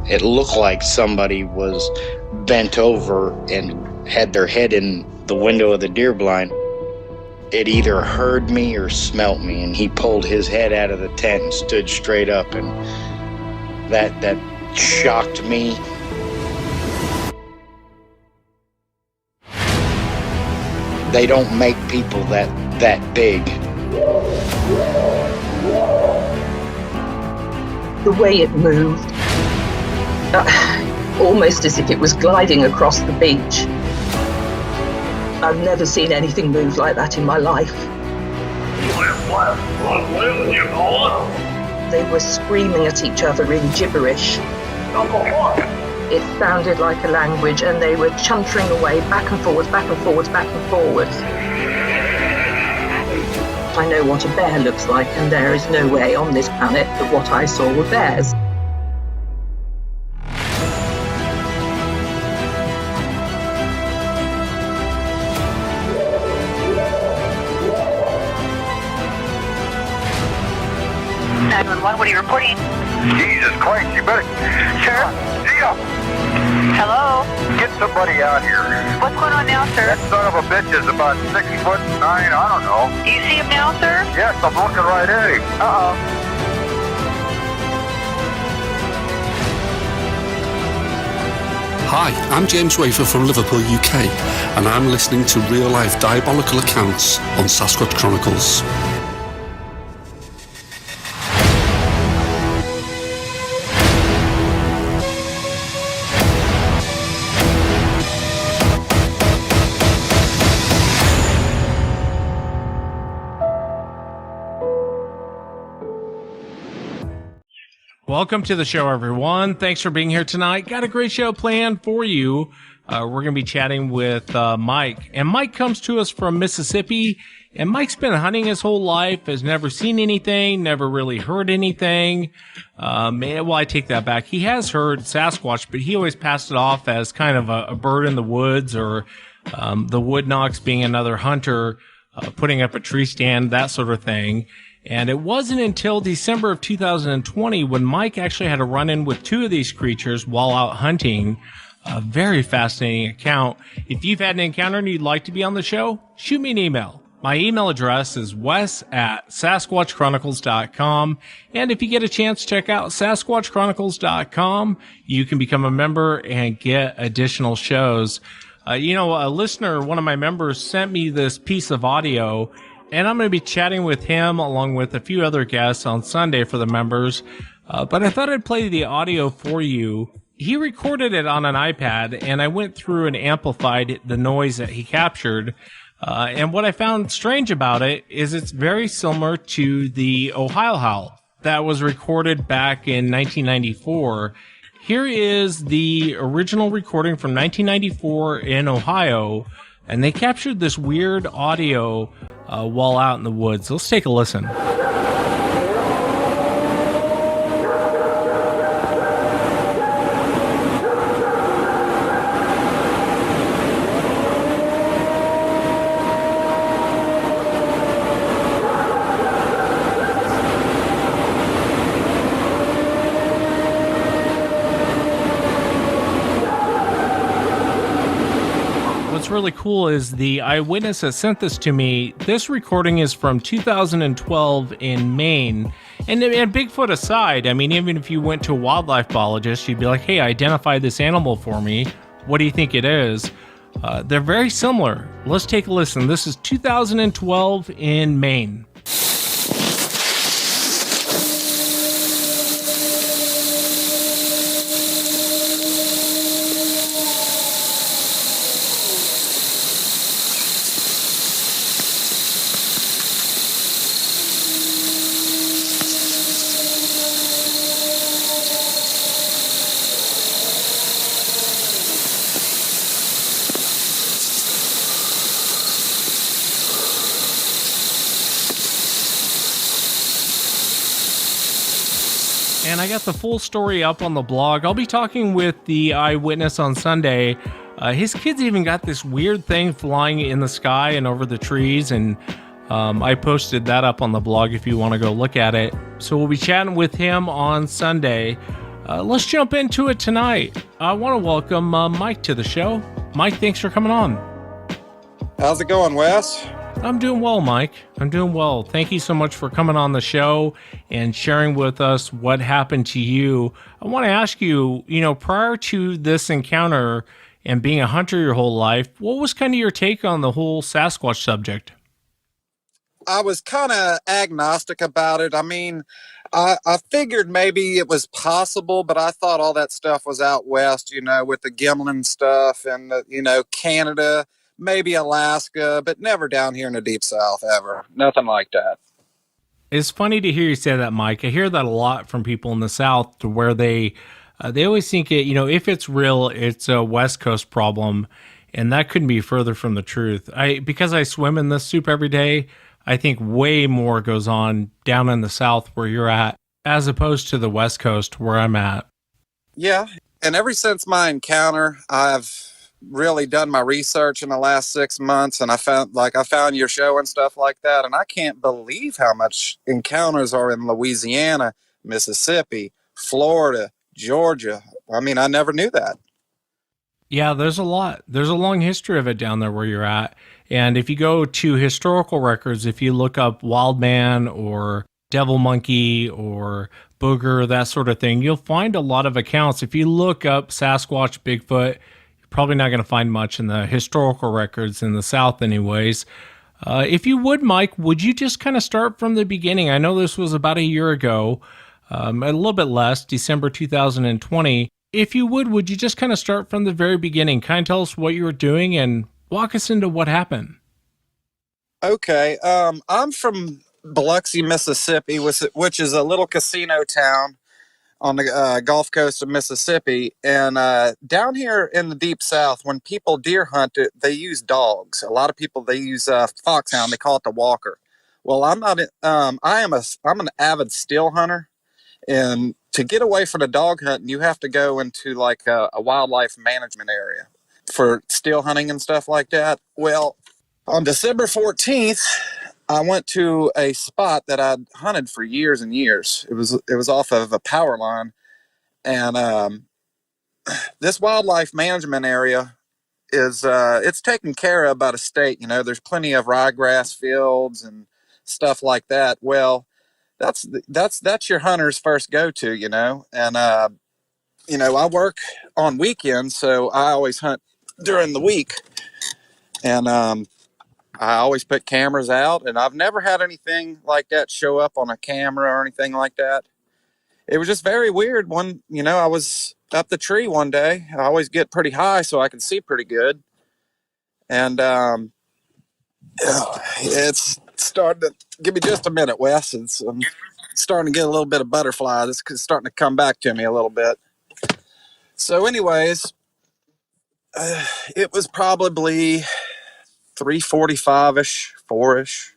It looked like somebody was bent over and had their head in the window of the deer blind. It either heard me or smelt me, and he pulled his head out of the tent and stood straight up, and that shocked me. They don't make people that big. The way it moved, almost as if it was gliding across the beach. I've never seen anything move like that in my life. They were screaming at each other in gibberish. It sounded like a language, and they were chuntering away back and forwards, back and forwards, back and forwards. I know what a bear looks like, and there is no way on this planet that what I saw were bears. What are you reporting? Jesus Christ, you better... Sir? Zia! Hello? Get somebody out here. What's going on now, sir? That son of a bitch is about 6'9", I don't know. Do you see him now, sir? Yes, I'm looking right at him. Uh-oh. Hi, I'm James Wafer from Liverpool, UK, and I'm listening to real-life diabolical accounts on Sasquatch Chronicles. Welcome to the show, everyone. Thanks for being here tonight. Got a great show planned for you. We're going to be chatting with Mike. And Mike comes to us from Mississippi. And Mike's been hunting his whole life, has never seen anything, never really heard anything. Well, I take that back. He has heard Sasquatch, but he always passed it off as kind of a bird in the woods, or the woodnox being another hunter putting up a tree stand, that sort of thing. And it wasn't until December of 2020 when Mike actually had a run-in with two of these creatures while out hunting. A very fascinating account. If you've had an encounter and you'd like to be on the show, shoot me an email. My email address is wes@sasquatchchronicles.com. And if you get a chance, check out sasquatchchronicles.com. You can become a member and get additional shows. A listener, one of my members, sent me this piece of audio, and I'm going to be chatting with him along with a few other guests on Sunday for the members. But I thought I'd play the audio for you. He recorded it on an iPad, and I went through and amplified the noise that he captured. And what I found strange about it is it's very similar to the Ohio howl that was recorded back in 1994. Here is the original recording from 1994 in Ohio, and they captured this weird audio while out in the woods. Let's take a listen. What's really cool is the eyewitness that sent this to me. This recording is from 2012 in Maine. And Bigfoot aside, I mean, even if you went to a wildlife biologist, you'd be like, hey, identify this animal for me. What do you think it is? They're very similar. Let's take a listen. This is 2012 in Maine. And I got the full story up on the blog. I'll be talking with the eyewitness on Sunday. His kids even got this weird thing flying in the sky and over the trees, and I posted that up on the blog if you want to go look at it. So we'll be chatting with him on Sunday. Let's jump into it tonight. I want to welcome Mike to the show. Mike, thanks for coming on. How's it going, Wes? I'm doing well, Mike. I'm doing well. Thank you so much for coming on the show and sharing with us what happened to you. I want to ask you, prior to this encounter and being a hunter your whole life, what was kind of your take on the whole Sasquatch subject? I was kind of agnostic about it. I mean, I figured maybe it was possible, but I thought all that stuff was out west, with the Gimlin stuff and, Canada, maybe Alaska, but never down here in the deep south ever. Nothing like that. It's funny to hear you say that, Mike. I hear that a lot from people in the South, to where they always think it. If it's real, it's a West Coast problem, and that couldn't be further from the truth. Because I swim in this soup every day, I think way more goes on down in the South where you're at, as opposed to the West Coast where I'm at. Yeah, and ever since my encounter, I've really done my research in the last 6 months, and I found your show and stuff like that, and I can't believe how much encounters are in Louisiana, Mississippi, Florida, Georgia. I mean, I never knew that. Yeah, there's a lot. There's a long history of it down there where you're at. And if you go to historical records, if you look up Wild Man or Devil Monkey or Booger, that sort of thing, you'll find a lot of accounts. If you look up Sasquatch, Bigfoot, probably not going to find much in the historical records in the South anyways. If you would, Mike, would you just kind of start from the beginning? I know this was about a year ago, a little bit less, December 2020. If you would you just kind of start from the very beginning? Kind of tell us what you were doing and walk us into what happened. Okay. I'm from Biloxi, Mississippi, which is a little casino town on the Gulf Coast of Mississippi. And down here in the deep south, when people deer hunt, they use dogs. A lot of people, they use foxhound. They call it the walker. Well, I'm not. I'm an avid still hunter, and to get away from the dog hunting, you have to go into like a wildlife management area for still hunting and stuff like that. Well, on December 14th, I went to a spot that I'd hunted for years and years. It was off of a power line, and this wildlife management area is it's taken care of by the state. There's plenty of ryegrass fields and stuff like that. Well, that's your hunter's first go-to, and I work on weekends, so I always hunt during the week, and I always put cameras out, and I've never had anything like that show up on a camera or anything like that. It was just very weird. I was up the tree one day. I always get pretty high so I can see pretty good. And it's starting to give me just a minute, Wes. I'm starting to get a little bit of butterfly. It's starting to come back to me a little bit. So anyways, it was probably 3:45-ish, 4-ish.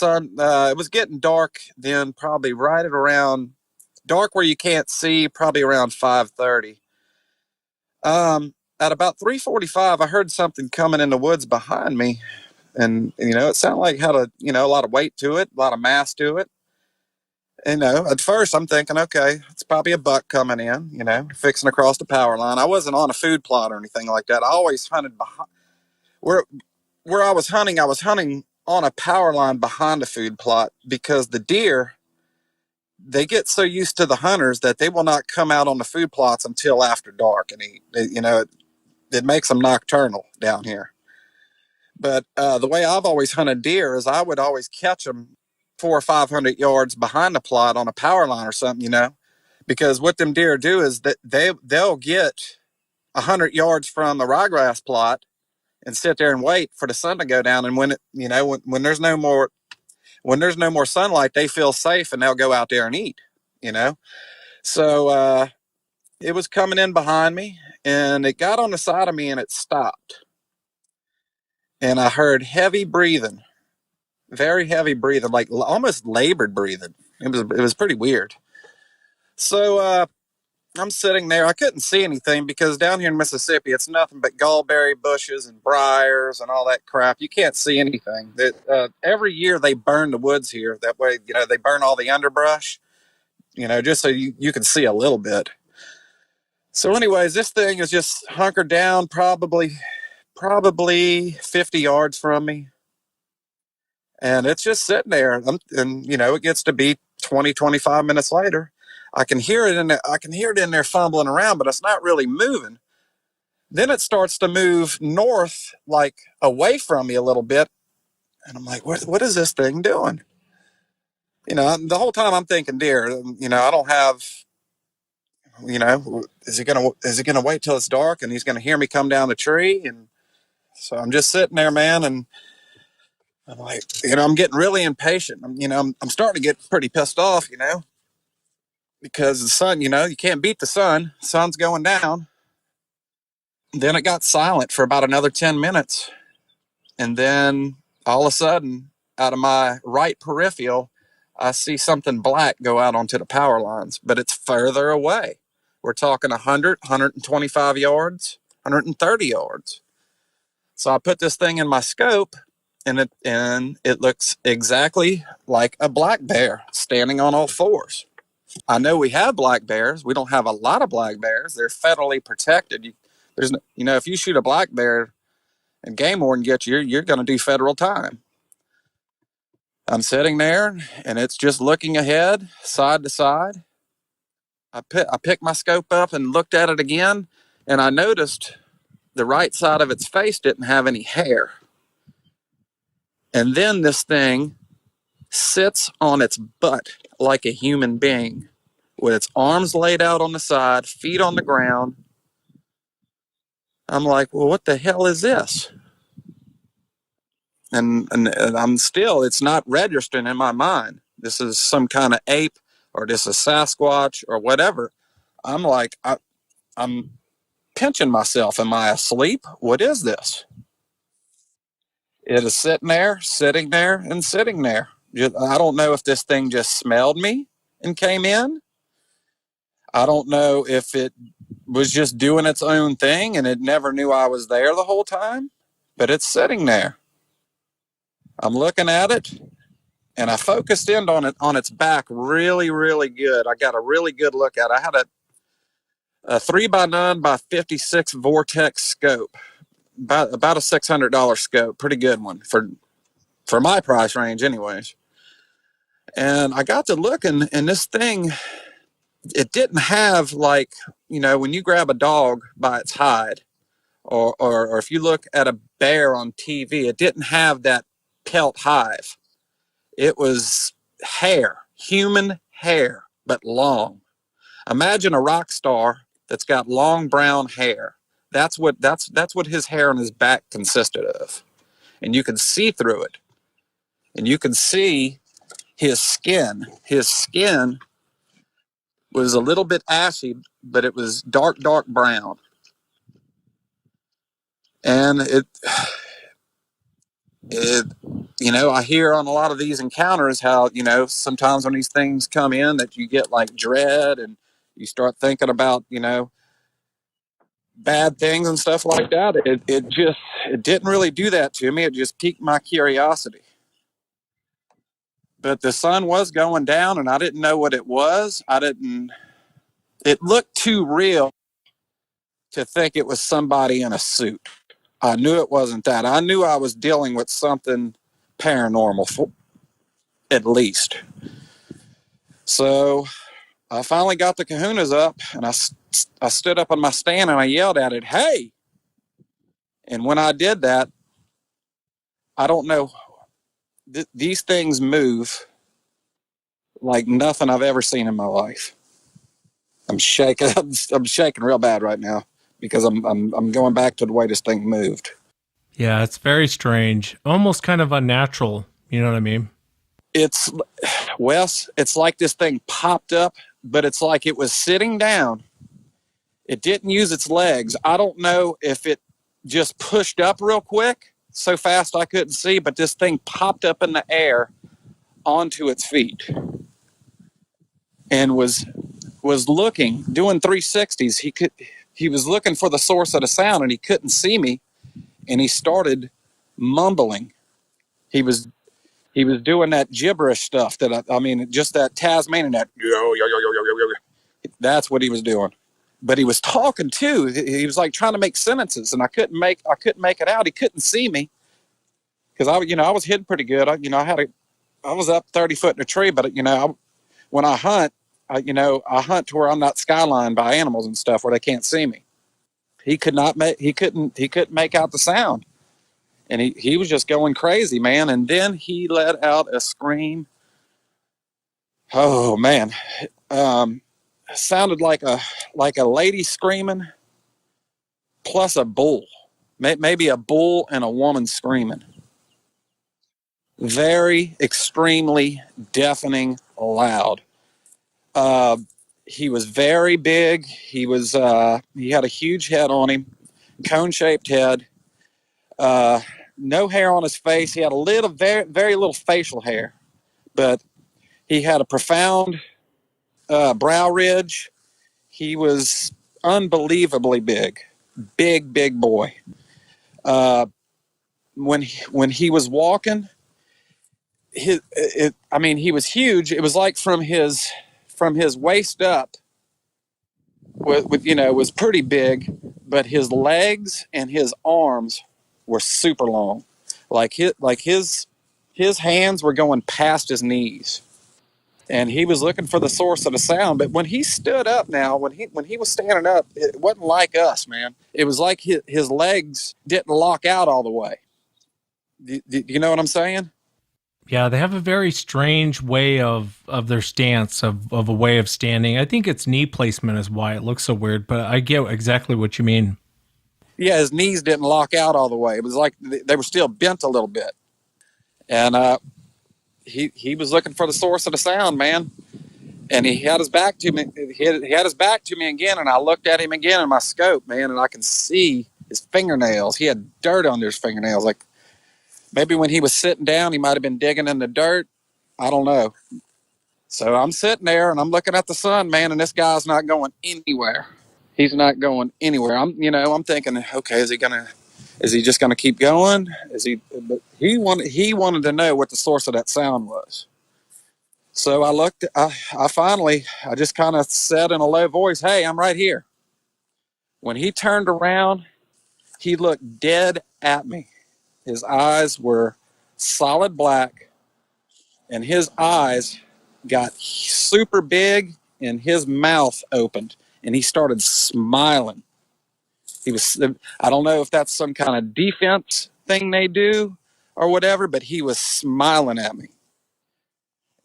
It was getting dark then, probably right at around dark where you can't see, probably around 5:30. At about 3:45, I heard something coming in the woods behind me, and it sounded like it had a lot of weight to it, a lot of mass to it. At first I'm thinking, okay, it's probably a buck coming in, fixing across the power line. I wasn't on a food plot or anything like that. I always hunted behind where I was hunting on a power line behind a food plot, because the deer, they get so used to the hunters that they will not come out on the food plots until after dark and eat. It makes them nocturnal down here. But the way I've always hunted deer is I would always catch them 400 or 500 yards behind the plot on a power line or something, because what them deer do is that they'll get 100 yards from the ryegrass plot and sit there and wait for the sun to go down. And when there's no more sunlight, they feel safe and they'll go out there and eat, So it was coming in behind me, and it got on the side of me and it stopped. And I heard heavy breathing, very heavy breathing, like almost labored breathing. It was pretty weird. So I'm sitting there. I couldn't see anything because down here in Mississippi, it's nothing but gallberry bushes and briars and all that crap. You can't see anything. Every year they burn the woods here. That way, they burn all the underbrush, just so you can see a little bit. So anyways, this thing is just hunkered down probably 50 yards from me. And it's just sitting there. And it gets to be 20, 25 minutes later. I can hear it in there fumbling around, but it's not really moving. Then it starts to move north, like away from me a little bit. And I'm like, what is this thing doing? The whole time I'm thinking deer. I don't have, is he gonna wait till it's dark and he's gonna hear me come down the tree? And so I'm just sitting there, man, and I'm like, I'm getting really impatient. I'm starting to get pretty pissed off, because the sun, you can't beat the sun. The sun's going down. Then it got silent for about another 10 minutes. And then all of a sudden, out of my right peripheral, I see something black go out onto the power lines, but it's further away. We're talking 100, 125 yards, 130 yards. So I put this thing in my scope, and it looks exactly like a black bear standing on all fours. I know we have black bears. We don't have a lot of black bears. They're federally protected. If you shoot a black bear and game warden gets you, you're going to do federal time. I'm sitting there, and it's just looking ahead, side to side. I picked my scope up and looked at it again, and I noticed the right side of its face didn't have any hair. And then this thing sits on its butt like a human being, with its arms laid out on the side, feet on the ground. I'm like, well, what the hell is this? And I'm still, it's not registering in my mind. This is some kind of ape, or this is Sasquatch, or whatever. I'm like, I'm pinching myself. Am I asleep? What is this? It is sitting there, and sitting there. I don't know if this thing just smelled me and came in. I don't know if it was just doing its own thing and it never knew I was there the whole time, but it's sitting there. I'm looking at it, and I focused in on its back really, really good. I got a really good look at it. I had a 3x9 by 56 Vortex scope, about a $600 scope, pretty good one for my price range, anyways. And I got to looking, and this thing, it didn't have, like, when you grab a dog by its hide, or if you look at a bear on TV, it didn't have that pelt hive. It was hair, human hair, but long. Imagine a rock star that's got long brown hair. That's what his hair on his back consisted of. And you could see through it. And you could see his skin. His skin was a little bit ashy, but it was dark, dark brown. And I hear on a lot of these encounters how, sometimes when these things come in that you get like dread, and you start thinking about, bad things and stuff like that. It didn't really do that to me. It just piqued my curiosity. But the sun was going down, and I didn't know what it was. It looked too real to think it was somebody in a suit. I knew it wasn't that. I knew I was dealing with something paranormal, at least. So I finally got the kahunas up, and I stood up on my stand, and I yelled at it, "Hey!" And when I did that, I don't know, these things move like nothing I've ever seen in my life. I'm shaking. I'm shaking real bad right now because I'm going back to the way this thing moved. Yeah, it's very strange, almost kind of unnatural. You know what I mean? It's, Wes, it's like this thing popped up, but it's like it was sitting down. It didn't use its legs. I don't know if it just pushed up real quick, so fast I couldn't see, but this thing popped up in the air onto its feet and was looking, doing 360s. He was looking for the source of the sound, and he couldn't see me, and he started mumbling. He was doing that gibberish stuff that I mean, just that Tasmanian, that yo yo yo yo yo yo. That's what he was doing. but he was talking too. He was like trying to make sentences, and I couldn't make it out. He couldn't see me because I was hidden pretty good. I was up 30 foot in a tree, but when I hunt, I hunt to where I'm not skylined by animals and stuff where they can't see me. He couldn't make out the sound, and he was just going crazy, man. And then he let out a scream. Oh man, sounded like a lady screaming, plus a bull, maybe a bull and a woman screaming. Very extremely deafening loud. He was very big. He had a huge head on him, cone-shaped head. No hair on his face. He had very, very little facial hair, but he had a profound brow ridge. He was unbelievably big, big boy. When he was walking, he was huge. It was like from his waist up, was pretty big, but his legs and his arms were super long. Like his hands were going past his knees. And he was looking for the source of the sound. But when he stood up now, when he was standing up, it wasn't like us, man. It was like his legs didn't lock out all the way. Do you know what I'm saying? Yeah, they have a very strange way of their stance, of a way of standing. I think it's knee placement is why it looks so weird, but I get exactly what you mean. Yeah, his knees didn't lock out all the way. It was like they were still bent a little bit. And he was looking for the source of the sound, man. And he had his back to me. He had his back to me again, and I looked at him again in my scope, man, and I can see his fingernails. He had dirt under his fingernails. Like maybe when he was sitting down, he might have been digging in the dirt. I don't know. So I'm sitting there and I'm looking at the sun, man, and this guy's not going anywhere. He's not going anywhere. I'm thinking, okay, is he just gonna keep going? But he wanted to know what the source of that sound was. So I finally just kind of said in a low voice, "Hey, I'm right here." When he turned around, he looked dead at me. His eyes were solid black, and his eyes got super big, and his mouth opened, and he started smiling. I don't know if that's some kind of defense thing they do or whatever, but he was smiling at me.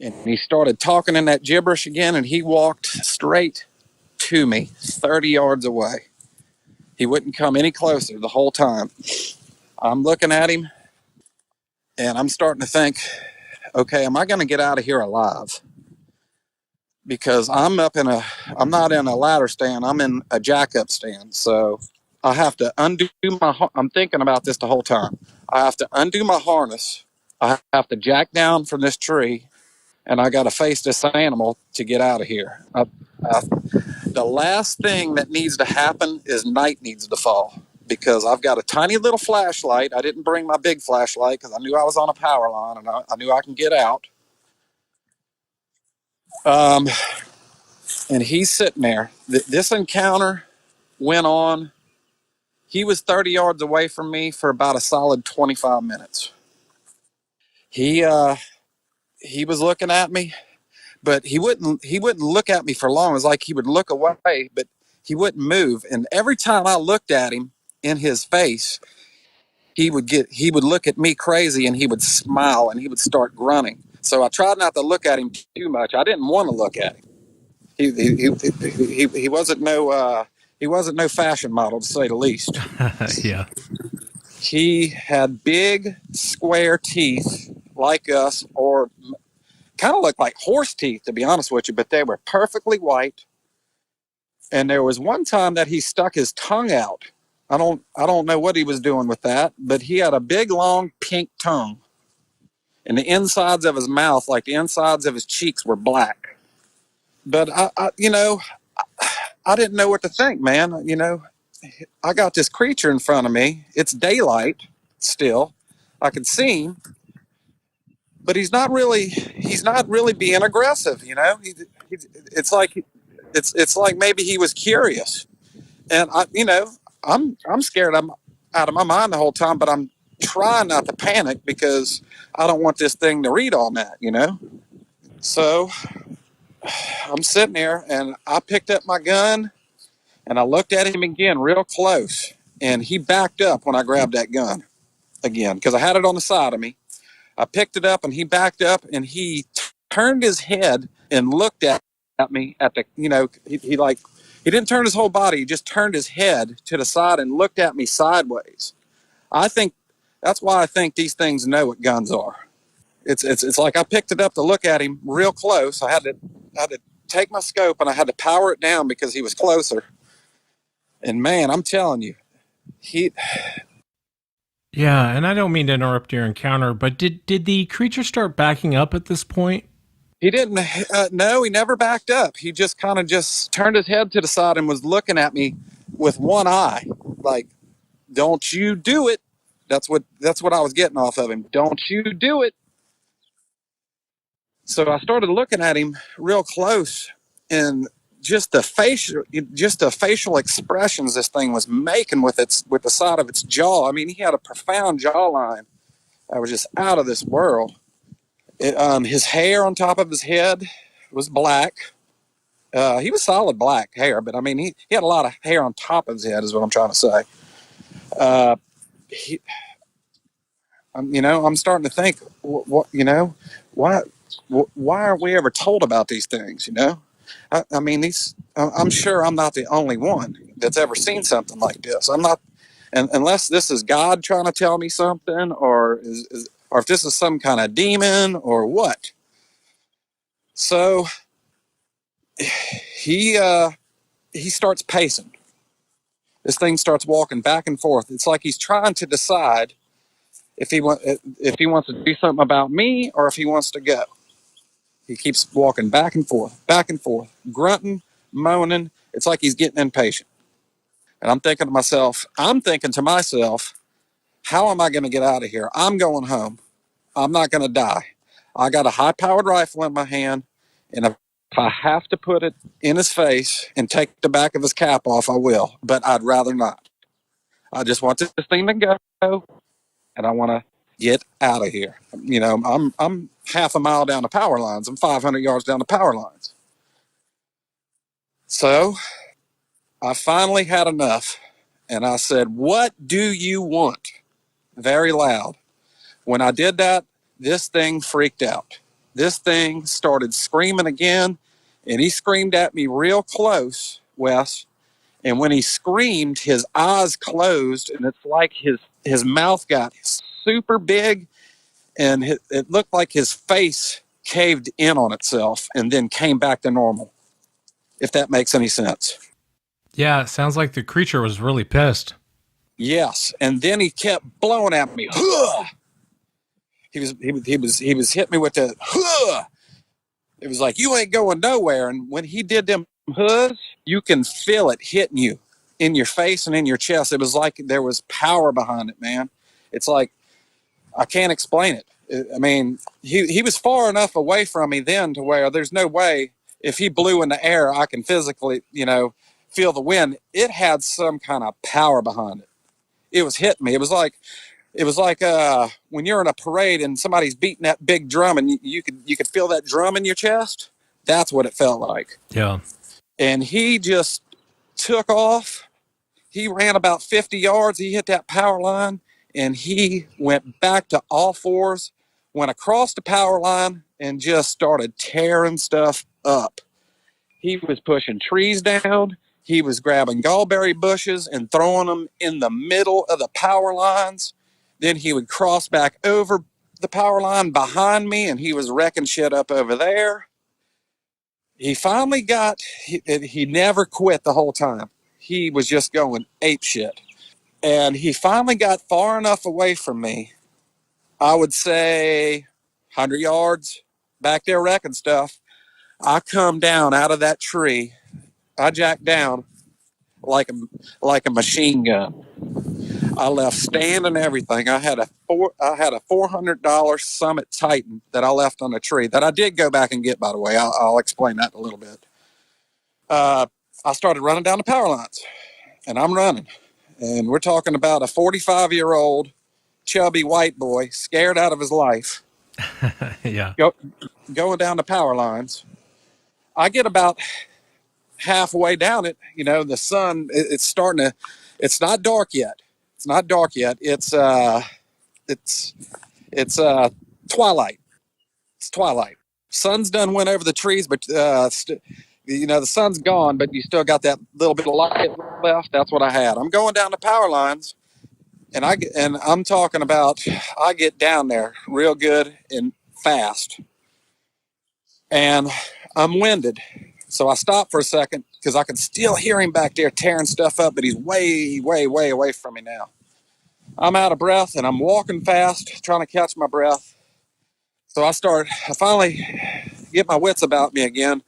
And he started talking in that gibberish again, and he walked straight to me, 30 yards away. He wouldn't come any closer the whole time. I'm looking at him, and I'm starting to think, okay, am I going to get out of here alive? Because I'm not in a ladder stand, I'm in a jack-up stand. So I have to I'm thinking about this the whole time. I have to undo my harness. I have to jack down from this tree, and I got to face this animal to get out of here. The last thing that needs to happen is night needs to fall, because I've got a tiny little flashlight. I didn't bring my big flashlight because I knew I was on a power line, and I knew I can get out. And he's sitting there. This encounter went on. He was 30 yards away from me for about a solid 25 minutes. He was looking at me, but he wouldn't look at me for long. It was like he would look away, but he wouldn't move. And every time I looked at him in his face, he would look at me crazy, and he would smile, and he would start grunting. So I tried not to look at him too much. I didn't want to look at him. He wasn't no fashion model, to say the least. Yeah. He had big square teeth like us, or kind of looked like horse teeth, to be honest with you, but they were perfectly white. And there was one time that he stuck his tongue out. I don't know what he was doing with that, but he had a big, long, pink tongue. And the insides of his mouth, like the insides of his cheeks, were black. But I didn't know what to think, man. I got this creature in front of me. It's daylight still. I can see him, but he's not really being aggressive. It's like maybe he was curious. And I'm scared. I'm out of my mind the whole time, but I'm trying not to panic because I don't want this thing to read all night, So I'm sitting there and I picked up my gun and I looked at him again real close, and he backed up when I grabbed that gun again because I had it on the side of me. I picked it up and he backed up and he turned his head and looked at me at the, he didn't turn his whole body. He just turned his head to the side and looked at me sideways. I think that's why I think these things know what guns are. It's like I picked it up to look at him real close. I had to take my scope and I had to power it down because he was closer. And man, I'm telling you, Yeah, and I don't mean to interrupt your encounter, but did the creature start backing up at this point? he didn't. No, he never backed up. He just kind of just turned his head to the side and was looking at me with one eye, like, "Don't you do it." That's what I was getting off of him. Don't you do it. So I started looking at him real close, and just the facial expressions this thing was making with the side of its jaw. I mean, he had a profound jawline that was just out of this world. His hair on top of his head was black. He was solid black hair, but I mean, he had a lot of hair on top of his head, is what I'm trying to say. I'm starting to think, why aren't we ever told about these things? I mean, I'm sure I'm not the only one that's ever seen something like this. I'm not, and unless this is God trying to tell me something, or if this is some kind of demon or what. So he starts pacing. This thing starts walking back and forth. It's like he's trying to decide if he wants to do something about me or if he wants to go. He keeps walking back and forth, grunting, moaning. It's like he's getting impatient. And I'm thinking to myself, how am I going to get out of here? I'm going home. I'm not going to die. I got a high-powered rifle in my hand, and if I have to put it in his face and take the back of his cap off, I will. But I'd rather not. I just want this thing to go, and I want to get out of here. I'm half a mile down the power lines. I'm 500 yards down the power lines. So I finally had enough, and I said, "What do you want?" Very loud. When I did that, this thing freaked out. This thing started screaming again, and he screamed at me real close, Wes. And when he screamed, his eyes closed, and it's like his mouth got super big, and it looked like his face caved in on itself and then came back to normal, if that makes any sense. Yeah, it sounds like the creature was really pissed. Yes, and then he kept blowing at me. He was hitting me with the. It was like, you ain't going nowhere. And when he did them hoods, you can feel it hitting you in your face and in your chest. It was like there was power behind it, man. It's like, I can't explain it. I mean, he was far enough away from me then to where there's no way if he blew in the air, I can physically, feel the wind. It had some kind of power behind it. It was hitting me. It was like when you're in a parade and somebody's beating that big drum and you could feel that drum in your chest. That's what it felt like. Yeah. And he just took off. He ran about 50 yards. He hit that power line and he went back to all fours, went across the power line and just started tearing stuff up. He was pushing trees down. He was grabbing gallberry bushes and throwing them in the middle of the power lines. Then he would cross back over the power line behind me, and he was wrecking shit up over there. He finally he never quit the whole time. He was just going ape shit. And he finally got far enough away from me, I would say 100 yards, back there wrecking stuff. I come down out of that tree. I jacked down like a machine gun. I left stand and everything. I had a $400 Summit Titan that I left on a tree that I did go back and get, by the way. I'll explain that in a little bit. I started running down the power lines, and I'm running. And we're talking about a 45-year-old chubby white boy scared out of his life Yeah. going down the power lines. I get about halfway down it. You know, the sun, it's starting to, it's not dark yet. It's not dark yet. It's twilight. It's twilight. Sun's done went over the trees, but you know, the sun's gone, but you still got that little bit of light left. That's what I had. I'm going down the power lines, and I'm talking about I get down there real good and fast, and I'm winded. So I stop for a second because I can still hear him back there tearing stuff up, but he's way, way, way away from me now. I'm out of breath and I'm walking fast, trying to catch my breath. So I finally get my wits about me again.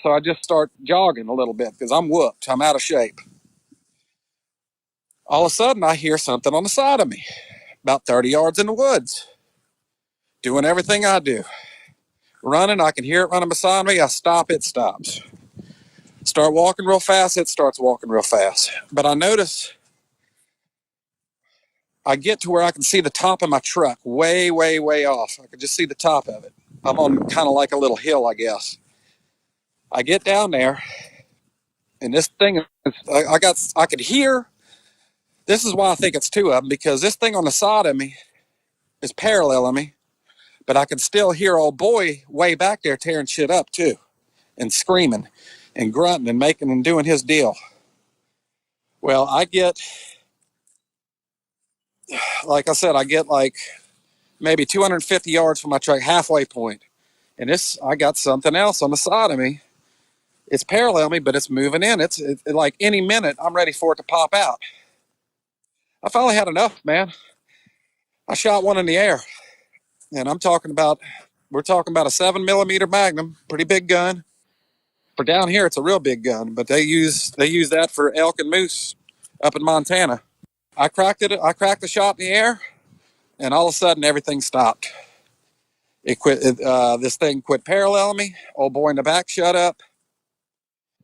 So I just start jogging a little bit because I'm whooped. I'm out of shape. All of a sudden, I hear something on the side of me, about 30 yards in the woods, doing everything I do. Running, I can hear it running beside me. I stop, it stops. Start walking real fast, it starts walking real fast. But I notice I get to where I can see the top of my truck way, way, way off. I can just see the top of it. I'm on kind of like a little hill, I guess. I get down there, and this thing, I could hear. This is why I think it's two of them, because this thing on the side of me is paralleling me, but I can still hear old boy way back there tearing shit up too, and screaming and grunting and making and doing his deal. Well, like I said, I get like maybe 250 yards from my truck, halfway point. And I got something else on the side of me. It's parallel me, but it's moving in. It's like any minute I'm ready for it to pop out. I finally had enough, man. I shot one in the air, and we're talking about a 7mm Magnum, pretty big gun. For down here, it's a real big gun, but they use that for elk and moose up in Montana. I cracked the shot in the air, and all of a sudden everything stopped. It quit. This thing quit paralleling me. Old boy in the back shut up.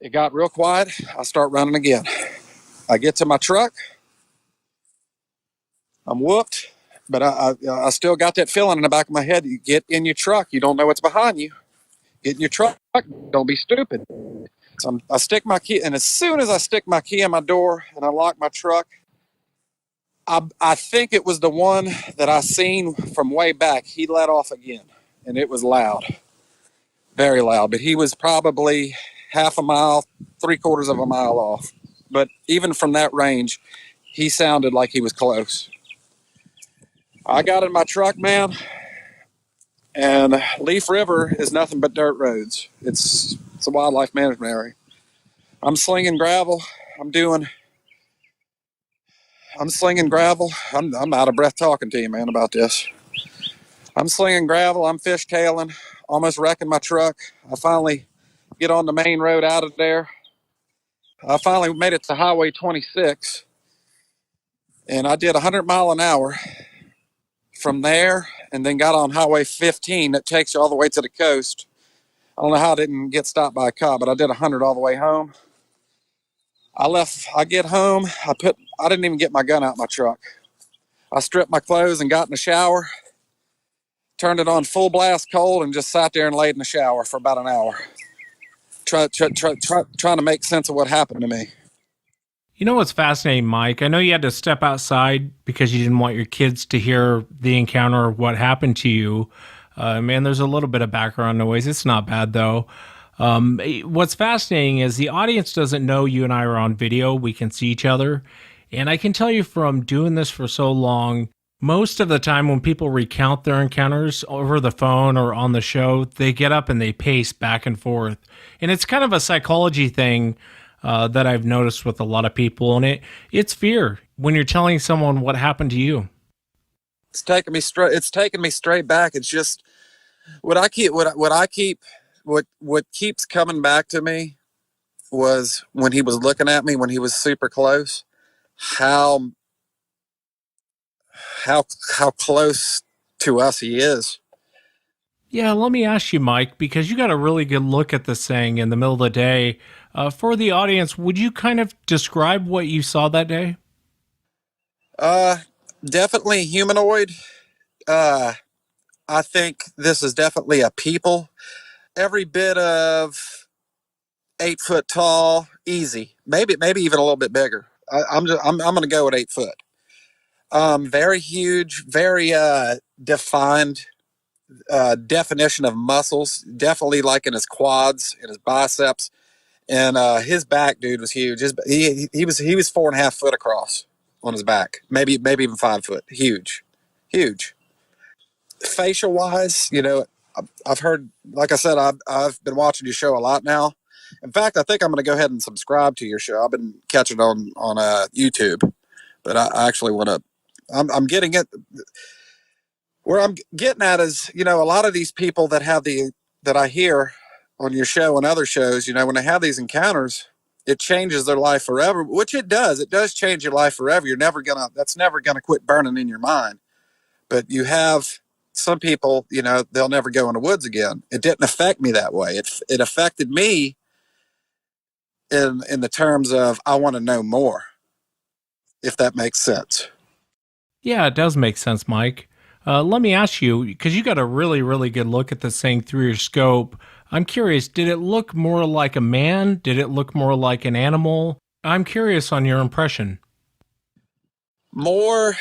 It got real quiet. I start running again. I get to my truck. I'm whooped, but I still got that feeling in the back of my head. You get in your truck. You don't know what's behind you. Get in your truck. Don't be stupid. So I stick my key, and as soon as I stick my key in my door and I lock my truck, I think it was the one that I seen from way back. He let off again, and it was loud, very loud. But he was probably half a mile, 3/4 of a mile off. But even from that range, he sounded like he was close. I got in my truck, man, and Leaf River is nothing but dirt roads. It's a wildlife management area. I'm slinging gravel. I'm slinging gravel. I'm out of breath talking to you, man, about this. I'm slinging gravel. I'm fishtailing, almost wrecking my truck. I finally get on the main road out of there. I finally made it to Highway 26, and I did 100 mile an hour from there, and then got on Highway 15 that takes you all the way to the coast. I don't know how I didn't get stopped by a cop, but I did 100 all the way home. I get home. I didn't even get my gun out of my truck. I stripped my clothes and got in the shower, turned it on full blast cold, and just sat there and laid in the shower for about an hour, trying to make sense of what happened to me. You know what's fascinating, Mike? I know you had to step outside because you didn't want your kids to hear the encounter or what happened to you. Man, there's a little bit of background noise. It's not bad, though. What's fascinating is the audience doesn't know you and I are on video. We can see each other. And I can tell you from doing this for so long, most of the time when people recount their encounters over the phone or on the show, they get up and they pace back and forth. And it's kind of a psychology thing that I've noticed with a lot of people. And it's fear when you're telling someone what happened to you. It's taking me straight back. It's just what keeps coming back to me was when he was looking at me, when he was super close, how close to us he is. Yeah, let me ask you, Mike, because you got a really good look at this thing in the middle of the day. For the audience, would you kind of describe what you saw that day? Uh, Definitely humanoid. Uh, I think this is definitely a people. Every bit of 8 foot tall, easy. Maybe even a little bit bigger. I'm going to go with 8 foot. Very huge, very defined definition of muscles. Definitely like in his quads, in his biceps, and his back, dude, was huge. He was 4.5 foot across on his back. Maybe even 5 foot. Huge, huge. Facial wise, I've heard, like I said, I've been watching your show a lot now. In fact, I think I'm going to go ahead and subscribe to your show. I've been catching on YouTube, but I actually want to. I'm getting it. Where I'm getting at is, a lot of these people that I hear on your show and other shows, when they have these encounters, it changes their life forever, which it does. It does change your life forever. That's never gonna quit burning in your mind. But you have some people, they'll never go in the woods again. It didn't affect me that way. It affected me in the terms of I want to know more, if that makes sense. Yeah, it does make sense, Mike. Let me ask you, because you got a really, really good look at this thing through your scope. I'm curious, did it look more like a man? Did it look more like an animal? I'm curious on your impression. More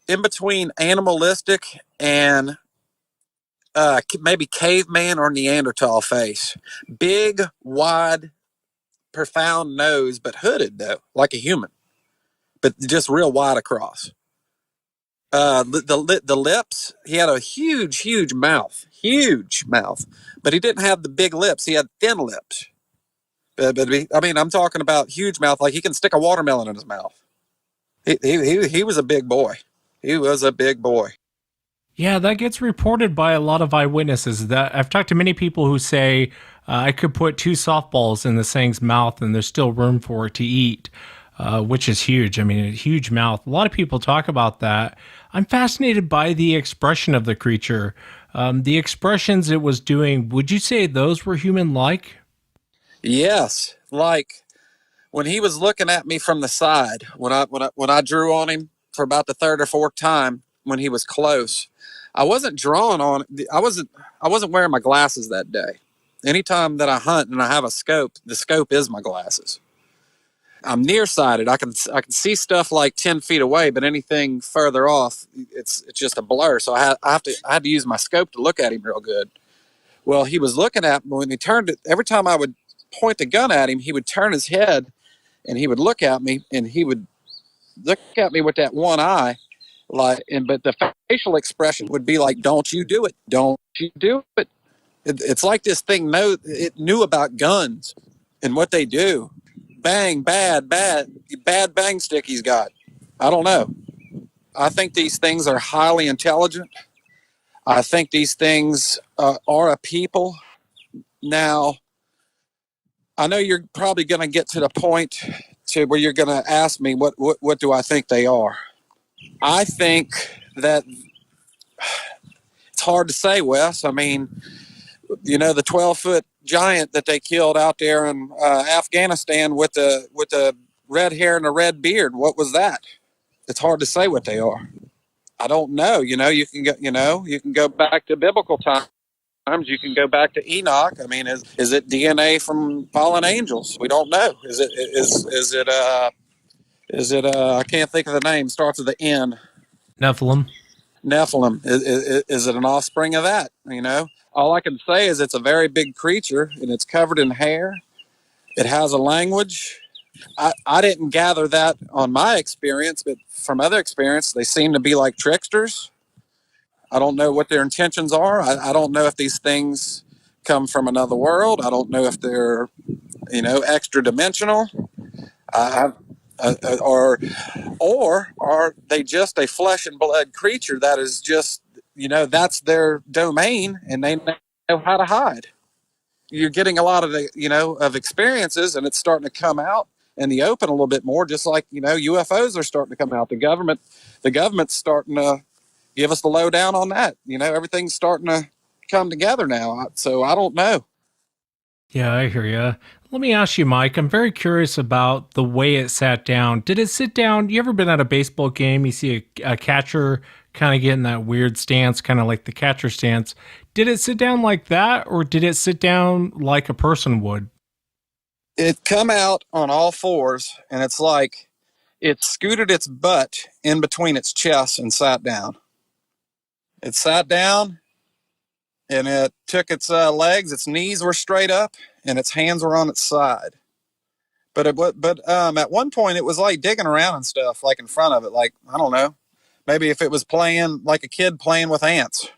in between animalistic and maybe caveman or Neanderthal face. Big, wide, profound nose, but hooded though, like a human, but just real wide across. The lips, he had a huge mouth, but he didn't have the big lips. He had thin lips. I'm talking about huge mouth, like he can stick a watermelon in his mouth. He was a big boy. He was a big boy. Yeah, that gets reported by a lot of eyewitnesses. That I've talked to many people who say I could put two softballs in this thing's mouth and there's still room for it to eat, which is huge. I mean, a huge mouth. A lot of people talk about that. I'm fascinated by the expression of the creature. The expressions it was doing, would you say those were human-like? Yes, like when he was looking at me from the side, when I drew on him for about the third or fourth time, when he was close, I wasn't drawing on. I wasn't wearing my glasses that day. Anytime that I hunt and I have a scope, the scope is my glasses. I'm nearsighted. I can see stuff like 10 feet away, but anything further off, it's just a blur. So I had to use my scope to look at him real good. Well, he was looking at me when he turned it. Every time I would point the gun at him, he would turn his head and he would look at me, and he would look at me with that one eye, but the facial expression would be like, "Don't you do it? Don't you do it?" It's like this thing knew about guns and what they do. Bang, bad bang stick he's got. I don't know. I think these things are highly intelligent. I think these things are a people. Now, I know you're probably going to get to the point to where you're going to ask me what do I think they are. I think that it's hard to say, Wes. I mean, the 12-foot giant that they killed out there in Afghanistan with the red hair and a red beard. What was that? It's hard to say what they are. I don't know. You can go back to biblical times. You can go back to Enoch. I mean, is it DNA from fallen angels? We don't know. Is it I can't think of the name. Starts with the N. Nephilim. Is it an offspring of that? All I can say is it's a very big creature and it's covered in hair. It has a language. I didn't gather that on my experience, but from other experience, they seem to be like tricksters. I don't know what their intentions are. I don't know if these things come from another world. I don't know if they're, extra dimensional, or are they just a flesh and blood creature that is just, that's their domain and they know how to hide. You're getting a lot of of experiences, and it's starting to come out in the open a little bit more. Just like UFOs are starting to come out. The government's starting to give us the lowdown on that. Everything's starting to come together now. So I don't know. Yeah, I hear you. Let me ask you, Mike. I'm very curious about the way it sat down. Did it sit down? You ever been at a baseball game? You see a catcher kind of get in that weird stance, kind of like the catcher stance. Did it sit down like that, or did it sit down like a person would? It come out on all fours, and it's like it scooted its butt in between its chest and sat down. It sat down, and it took its legs. Its knees were straight up, and its hands were on its side. But at one point, it was like digging around and stuff, like in front of it. Like, I don't know, maybe if it was playing like a kid playing with ants.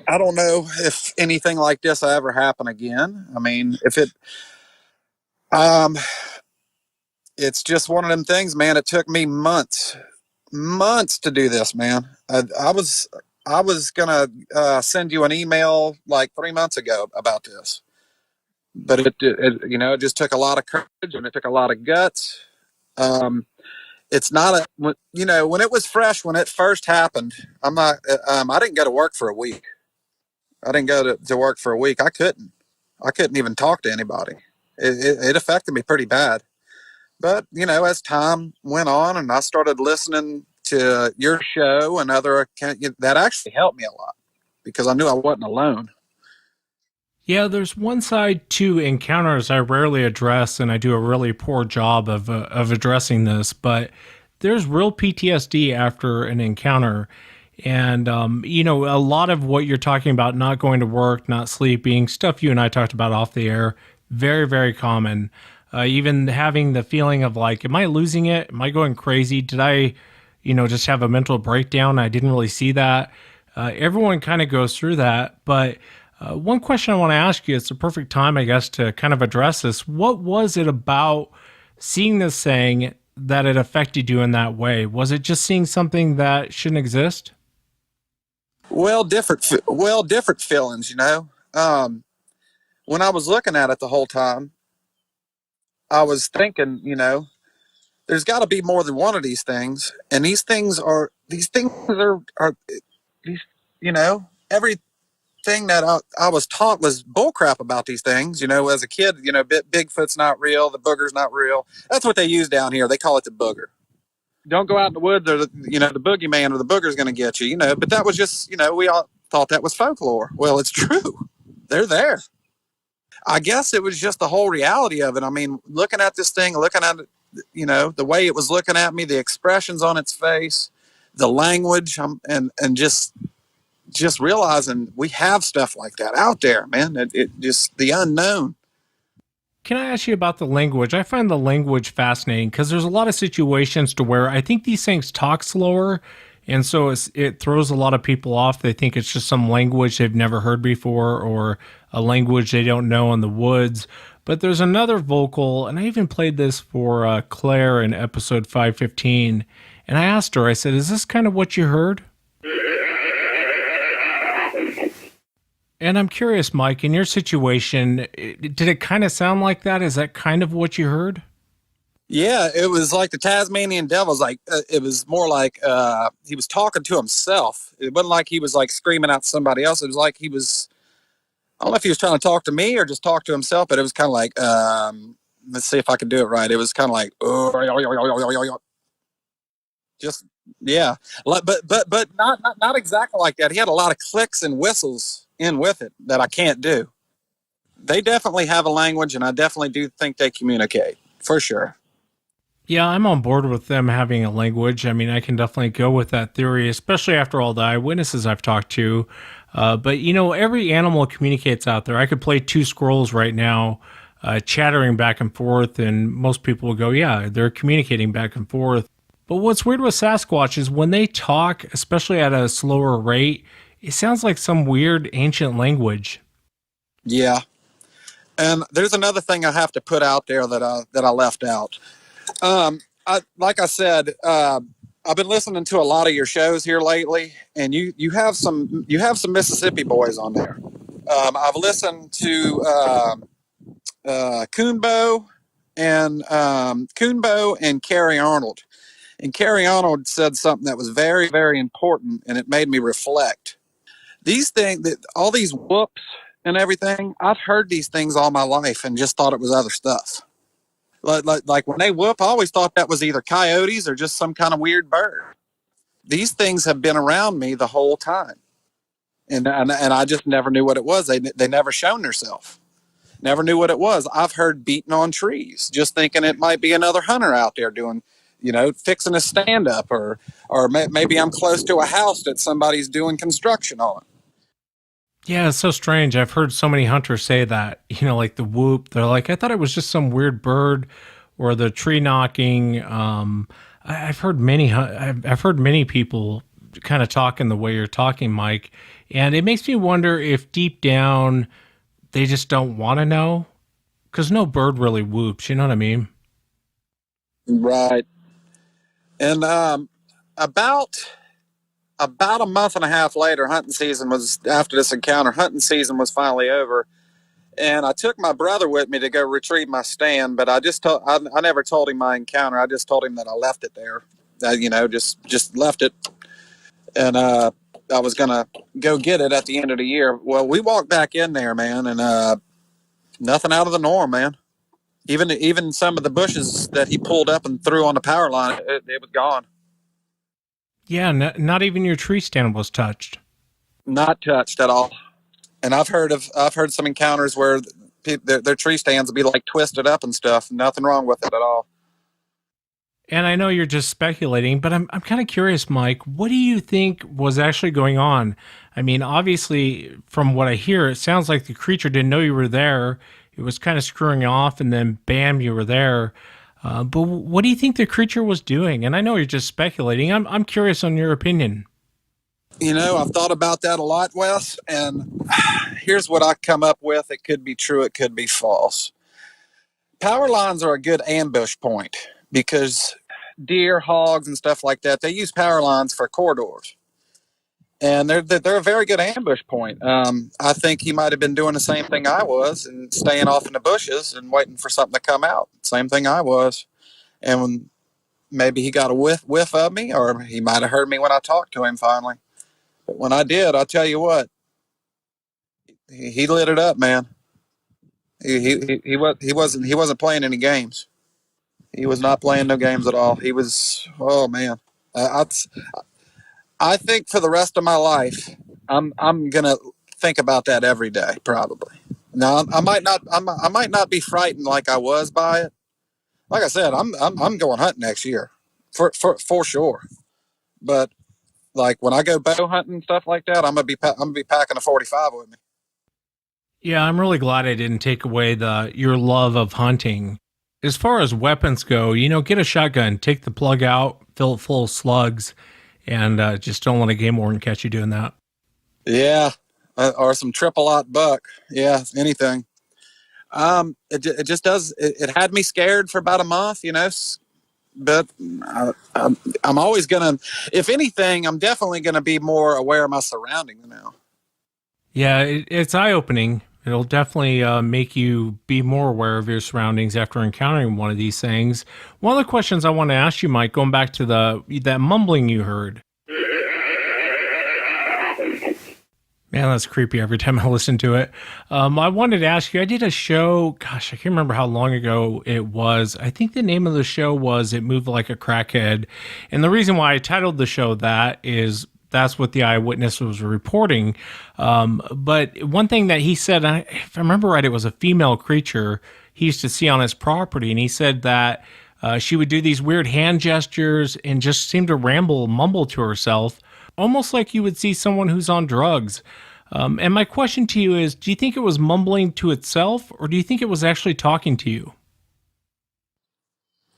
I don't know if anything like this will ever happen again. I mean, if it, it's just one of them things, man. It took me months to do this, man. I was gonna send you an email like 3 months ago about this, but it just took a lot of courage and it took a lot of guts. It's not when it was fresh, when it first happened. I didn't go to work for a week. I didn't go to work for a week. I couldn't even talk to anybody. It affected me pretty bad. But, as time went on and I started listening to your show and that actually helped me a lot because I knew I wasn't alone. Yeah, there's one side to encounters I rarely address, and I do a really poor job of addressing this, but there's real PTSD after an encounter. And, a lot of what you're talking about, not going to work, not sleeping, stuff you and I talked about off the air, very, very common. Even having the feeling of like, am I losing it? Am I going crazy? Did I, just have a mental breakdown? I didn't really see that. Everyone kind of goes through that. But one question I want to ask you, it's the perfect time, I guess, to kind of address this. What was it about seeing this thing that it affected you in that way? Was it just seeing something that shouldn't exist? Well, different feelings, when I was looking at it the whole time, I was thinking, there's got to be more than one of these things. And these things are these, everything that I was taught was bullcrap about these things. As a kid, Bigfoot's not real. The booger's not real. That's what they use down here. They call it the booger. Don't go out in the woods or the boogeyman or the booger's going to get you, but that was just, we all thought that was folklore. Well, it's true. They're there. I guess it was just the whole reality of it. I mean, looking at this thing, looking at it, the way it was looking at me, the expressions on its face, the language, and just realizing we have stuff like that out there, man. It just the unknown. Can I ask you about the language? I find the language fascinating because there's a lot of situations to where I think these things talk slower. And so it throws a lot of people off. They think it's just some language they've never heard before or a language they don't know in the woods. But there's another vocal, and I even played this for Claire in episode 515. And I asked her, I said, is this kind of what you heard? And I'm curious, Mike, in your situation, did it kind of sound like that? Is that kind of what you heard? Yeah, it was like the Tasmanian devil's it was more like he was talking to himself. It wasn't like he was like screaming out to somebody else. It was like I don't know if he was trying to talk to me or just talk to himself, but it was kind of like, let's see if I can do it right. It was kind of like, just, yeah. But not exactly like that. He had a lot of clicks and whistles in with it that I can't do. They definitely have a language, and I definitely do think they communicate, for sure. Yeah, I'm on board with them having a language. I mean, I can definitely go with that theory, especially after all the eyewitnesses I've talked to. But, every animal communicates out there. I could play two squirrels right now chattering back and forth, and most people will go, yeah, they're communicating back and forth. But what's weird with Sasquatch is when they talk, especially at a slower rate, it sounds like some weird ancient language. Yeah. And there's another thing I have to put out there that I left out. Like I said, I've been listening to a lot of your shows here lately, and you have some Mississippi boys on there. I've listened to Coonbo and Carrie Arnold. And Carrie Arnold said something that was very, very important, and it made me reflect. These things, all these whoops and everything, I've heard these things all my life and just thought it was other stuff. Like when they whoop, I always thought that was either coyotes or just some kind of weird bird. These things have been around me the whole time. And I just never knew what it was. They never shown themselves. Never knew what it was. I've heard beating on trees, just thinking it might be another hunter out there doing, fixing a stand up, or maybe I'm close to a house that somebody's doing construction on. Yeah, it's so strange. I've heard so many hunters say that, like the whoop. They're like, I thought it was just some weird bird, or the tree knocking. I've heard I've heard many people kind of talking the way you're talking, Mike, and it makes me wonder if deep down they just don't want to know, because no bird really whoops. You know what I mean? Right. And about a month and a half later, after this encounter, hunting season was finally over. And I took my brother with me to go retrieve my stand, but I never told him my encounter. I just told him that I left it there. Just left it. And I was going to go get it at the end of the year. Well, we walked back in there, man, and nothing out of the norm, man. Even some of the bushes that he pulled up and threw on the power line, it was gone. Yeah, not even your tree stand was touched. Not touched at all. And I've heard some encounters where their tree stands will be like twisted up and stuff. Nothing wrong with it at all. And I know you're just speculating, but I'm kind of curious, Mike. What do you think was actually going on? I mean, obviously, from what I hear, it sounds like the creature didn't know you were there. It was kind of screwing off, and then bam, you were there. But what do you think the creature was doing? And I know you're just speculating. I'm curious on your opinion. I've thought about that a lot, Wes, and here's what I come up with. It could be true, it could be false. Power lines are a good ambush point because deer, hogs, and stuff like that, they use power lines for corridors. And they're a very good ambush point. I think he might have been doing the same thing I was and staying off in the bushes and waiting for something to come out. Same thing I was. And when maybe he got a whiff of me, or he might have heard me when I talked to him finally. But when I did, I'll tell you what, he lit it up, man. He wasn't playing any games. He was not playing no games at all. He was, oh man. I think for the rest of my life, I'm gonna think about that every day, probably. Now I might not be frightened like I was by it. Like I said, I'm going hunting next year, for sure. But like when I go bow hunting and stuff like that, I'm gonna be packing a 45 with me. Yeah, I'm really glad I didn't take away your love of hunting. As far as weapons go, get a shotgun, take the plug out, fill it full of slugs, and just don't let a game warden catch you doing that. Yeah, or some triple-aught buck. Yeah, anything. It just does. It had me scared for about a month, but I'm always gonna. If anything, I'm definitely gonna be more aware of my surroundings now. Yeah, it's eye-opening. It'll definitely make you be more aware of your surroundings after encountering one of these things. One of the questions I want to ask you, Mike, going back to that mumbling you heard. Man, that's creepy every time I listen to it. I wanted to ask you, I did a show, gosh, I can't remember how long ago it was. I think the name of the show was It Moved Like a Crackhead. And the reason why I titled the show that is that's what the eyewitness was reporting. But one thing that he said, if I remember right, it was a female creature he used to see on his property. And he said that she would do these weird hand gestures and just seem to mumble to herself, almost like you would see someone who's on drugs. And my question to you is, do you think it was mumbling to itself, or do you think it was actually talking to you?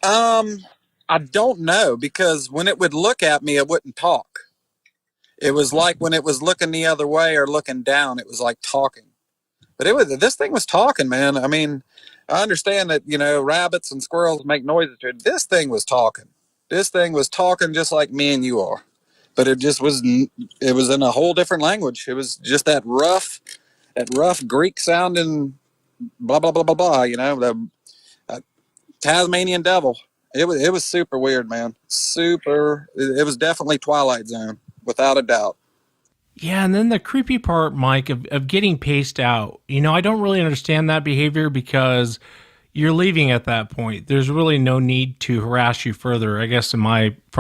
I don't know, because when it would look at me, it wouldn't talk. It was like when it was looking the other way or looking down, it was like talking. But this thing was talking, man. I mean, I understand that, rabbits and squirrels make noises to it. This thing was talking. This thing was talking just like me and you are. But it was in a whole different language. It was just that rough Greek sounding blah, blah, blah, blah, blah, the Tasmanian devil. It was super weird, man. It was definitely Twilight Zone, without a doubt. Yeah, and then the creepy part, Mike, of getting paced out. I don't really understand that behavior because you're leaving at that point. There's really no need to harass you further, I guess, from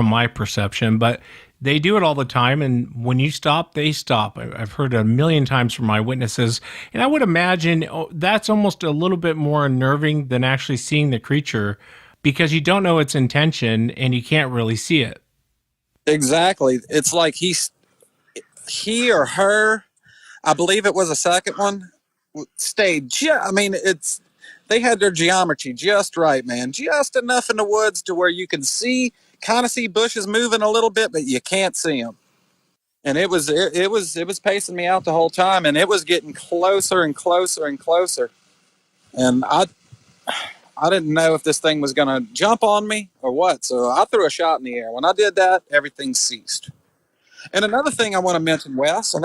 my perception. But they do it all the time, and when you stop, they stop. I've heard it a million times from my witnesses, and I would imagine that's almost a little bit more unnerving than actually seeing the creature because you don't know its intention and you can't really see it. Exactly. It's like he or her, I believe it was a second one, stayed. I mean, they had their geometry just right, man. Just enough in the woods to where you can kind of see bushes moving a little bit, but you can't see them. And it was pacing me out the whole time, and it was getting closer and closer and closer. And I didn't know if this thing was going to jump on me or what. So I threw a shot in the air. When I did that, everything ceased. And another thing I want to mention, Wes, a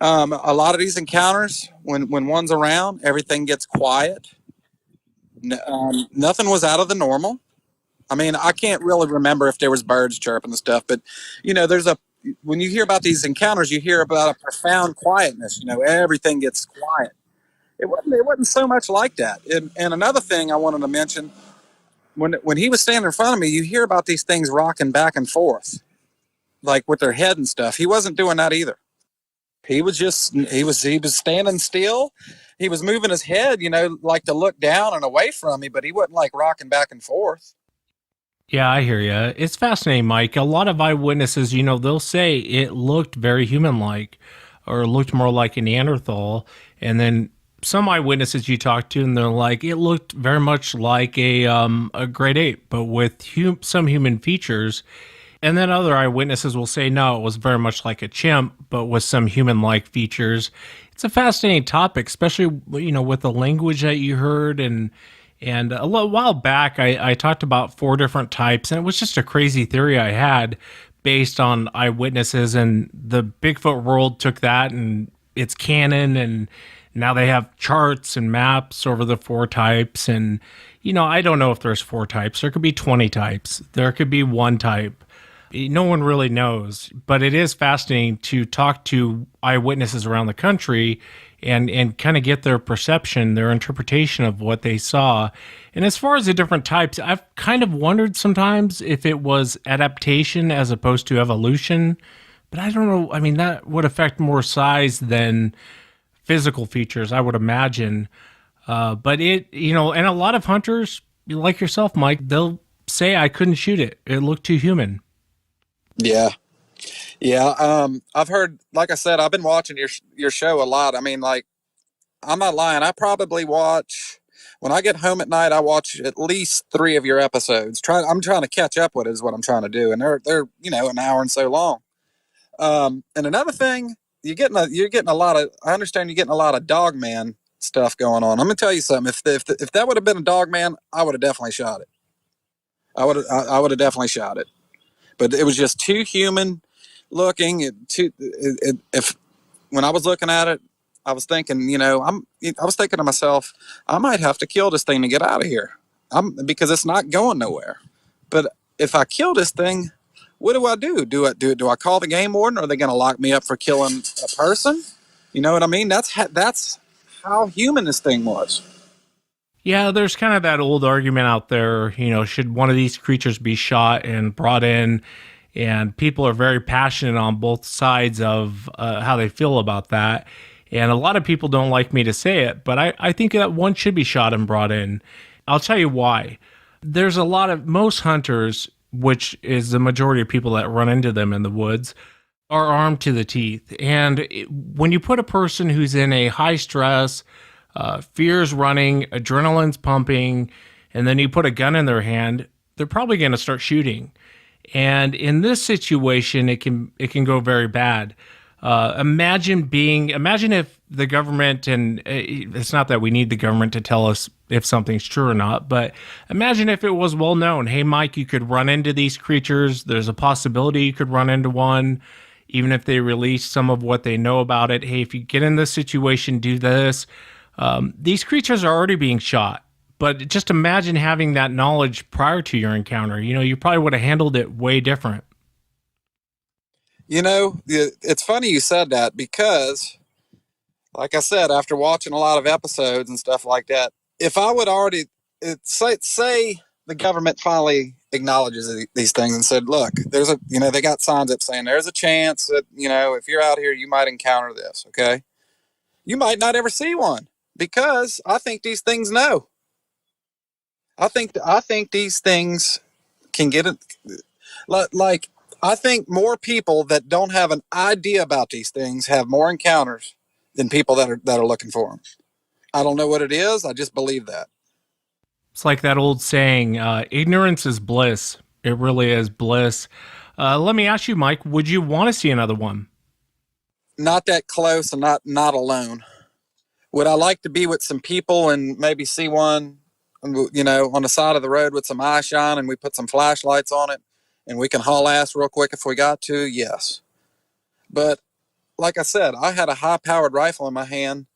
lot of these encounters, when one's around, everything gets quiet. Nothing was out of the normal. I mean, I can't really remember if there was birds chirping and stuff, but when you hear about these encounters, you hear about a profound quietness. Everything gets quiet. It wasn't so much like that. And another thing I wanted to mention, when he was standing in front of me, you hear about these things rocking back and forth, like with their head and stuff. He wasn't doing that either. He was standing still. He was moving his head, like to look down and away from me, but he wasn't like rocking back and forth. Yeah, I hear you. It's fascinating, Mike. A lot of eyewitnesses, they'll say it looked very human-like or looked more like a Neanderthal. And then some eyewitnesses you talk to, and they're like, it looked very much like a great ape, but with some human features. And then other eyewitnesses will say, no, it was very much like a chimp, but with some human-like features. It's a fascinating topic, especially, with the language that you heard. And a little while back, I talked about 4 different types, and it was just a crazy theory I had based on eyewitnesses. And the Bigfoot world took that, and it's canon, and now they have charts and maps over the 4 types. And, I don't know if there's 4 types. There could be 20 types. There could be 1 type. No one really knows, but it is fascinating to talk to eyewitnesses around the country and kind of get their perception, their interpretation of what they saw. And as far as the different types, I've kind of wondered sometimes if it was adaptation as opposed to evolution, but I don't know. I mean, that would affect more size than physical features, I would imagine. But and a lot of hunters like yourself, Mike, they'll say I couldn't shoot it. It looked too human. Yeah. Yeah. I've heard, like I said, I've been watching your show a lot. I mean, like, I'm not lying. I probably when I get home at night, I watch at least 3 of your episodes. I'm trying to catch up with it is what I'm trying to do. And they're, an hour and so long. And another thing, you're getting a lot of, I understand you're getting a lot of dog man stuff going on. I'm going to tell you something. If that would have been a dog man, I would have definitely shot it. I would have definitely shot it. But it was just too human looking. If when I was looking at it, I was thinking, I was thinking to myself, I might have to kill this thing to get out of here, because it's not going nowhere. But if I kill this thing, what do I do? Do I call the game warden? Or are they going to lock me up for killing a person? You know what I mean? That's how human this thing was. Yeah, there's kind of that old argument out there, should one of these creatures be shot and brought in? And people are very passionate on both sides of how they feel about that. And a lot of people don't like me to say it, but I think that one should be shot and brought in. I'll tell you why. There's most hunters, which is the majority of people that run into them in the woods, are armed to the teeth. And when you put a person who's in a high stress, fear's running, adrenaline's pumping, and then you put a gun in their hand, they're probably going to start shooting. And in this situation, it can go very bad. Imagine if the government, and it's not that we need the government to tell us if something's true or not, but imagine if it was well known. Hey, Mike, you could run into these creatures. There's a possibility you could run into one, even if they release some of what they know about it. Hey, if you get in this situation, do this. These creatures are already being shot, but just imagine having that knowledge prior to your encounter. You probably would have handled it way different. It's funny you said that because, like I said, after watching a lot of episodes and stuff like that, if I would already say the government finally acknowledges these things and said, look, they got signs up saying there's a chance that, if you're out here, you might encounter this. Okay. You might not ever see one because I think these things know. I think these things can get it. Like, I think more people that don't have an idea about these things have more encounters than people that are looking for them. I don't know what it is. I just believe that. It's like that old saying, ignorance is bliss. It really is bliss. Let me ask you, Mike, would you want to see another one? Not that close and not alone. Would I like to be with some people and maybe see one, on the side of the road with some eye shine and we put some flashlights on it and we can haul ass real quick if we got to? Yes. But like I said, I had a high-powered rifle in my hand,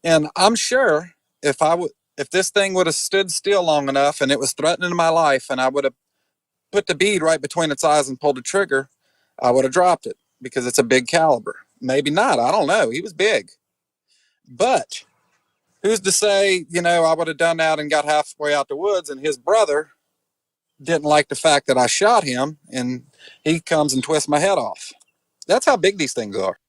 and I'm sure if this thing would have stood still long enough and it was threatening my life and I would have put the bead right between its eyes and pulled the trigger, I would have dropped it because it's a big caliber. Maybe not. I don't know. He was big. But who's to say, I would have done that and got halfway out the woods and his brother didn't like the fact that I shot him and he comes and twists my head off. That's how big these things are.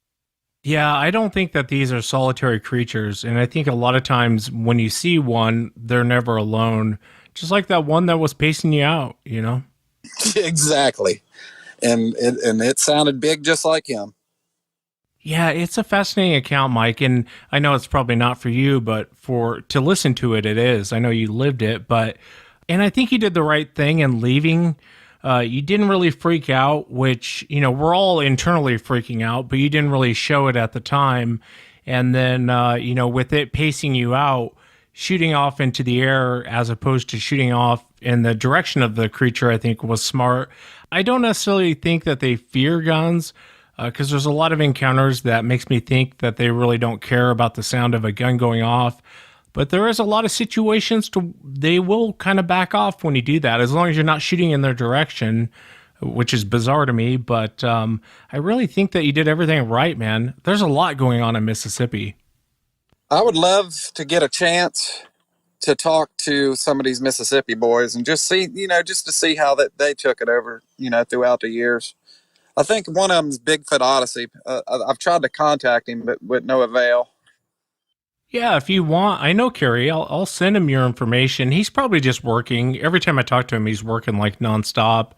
Yeah, I don't think that these are solitary creatures. And I think a lot of times when you see one, they're never alone. Just like that one that was pacing you out, Exactly. And it sounded big just like him. Yeah, it's a fascinating account, Mike. And I know it's probably not for you, but to listen to it, it is. I know you lived it, and I think you did the right thing in leaving. You didn't really freak out, which, we're all internally freaking out, but you didn't really show it at the time. And then, with it pacing you out, shooting off into the air as opposed to shooting off in the direction of the creature, I think was smart. I don't necessarily think that they fear guns, because there's a lot of encounters that makes me think that they really don't care about the sound of a gun going off. But there is a lot of situations they will kind of back off when you do that, as long as you're not shooting in their direction, which is bizarre to me. But I really think that you did everything right, man. There's a lot going on in Mississippi. I would love to get a chance to talk to some of these Mississippi boys and just see, just to see how that they took it over, throughout the years. I think one of them is Bigfoot Odyssey. I've tried to contact him, but with no avail. Yeah, if you want, I know Kerry. I'll send him your information. He's probably just working. Every time I talk to him, he's working like nonstop.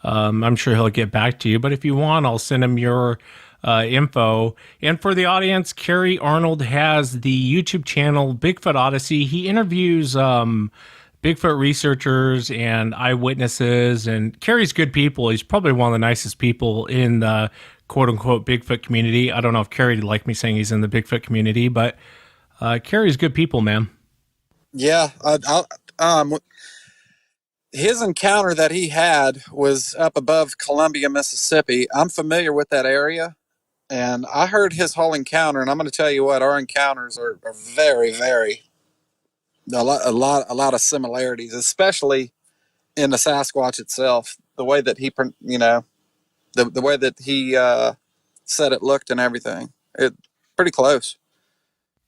I'm sure he'll get back to you. But if you want, I'll send him your info. And for the audience, Kerry Arnold has the YouTube channel Bigfoot Odyssey. He interviews Bigfoot researchers and eyewitnesses, and Kerry's good people. He's probably one of the nicest people in the quote-unquote Bigfoot community. I don't know if Kerry would like me saying he's in the Bigfoot community, but Kerry's good people, man. Yeah. His encounter that he had was up above Columbia, Mississippi. I'm familiar with that area, and I heard his whole encounter, and I'm going to tell you what, our encounters are very, very a lot of similarities, especially in the Sasquatch itself. The way that he, the way that he said it looked and everything, it pretty close.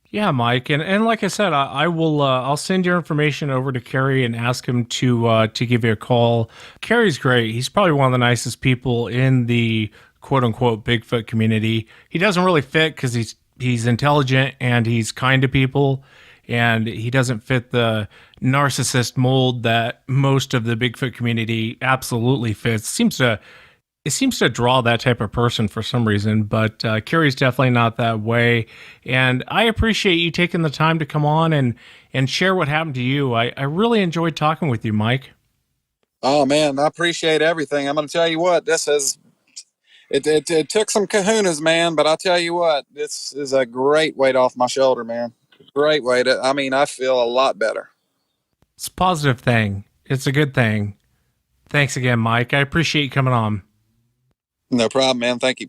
Yeah, Mike, and like I said, I will. I'll send your information over to Kerry and ask him to give you a call. Kerry's great. He's probably one of the nicest people in the quote unquote Bigfoot community. He doesn't really fit because he's intelligent and he's kind to people, and he doesn't fit the narcissist mold that most of the Bigfoot community absolutely fits. It seems to draw that type of person for some reason, but Kerry's definitely not that way. And I appreciate you taking the time to come on and share what happened to you. I really enjoyed talking with you, Mike. Oh man, I appreciate everything. I'm going to tell you what, it took some kahunas, man, but I'll tell you what, this is a great weight off my shoulder, man. Great weight. I feel a lot better. It's a positive thing. It's a good thing. Thanks again, Mike. I appreciate you coming on. No problem, man. Thank you.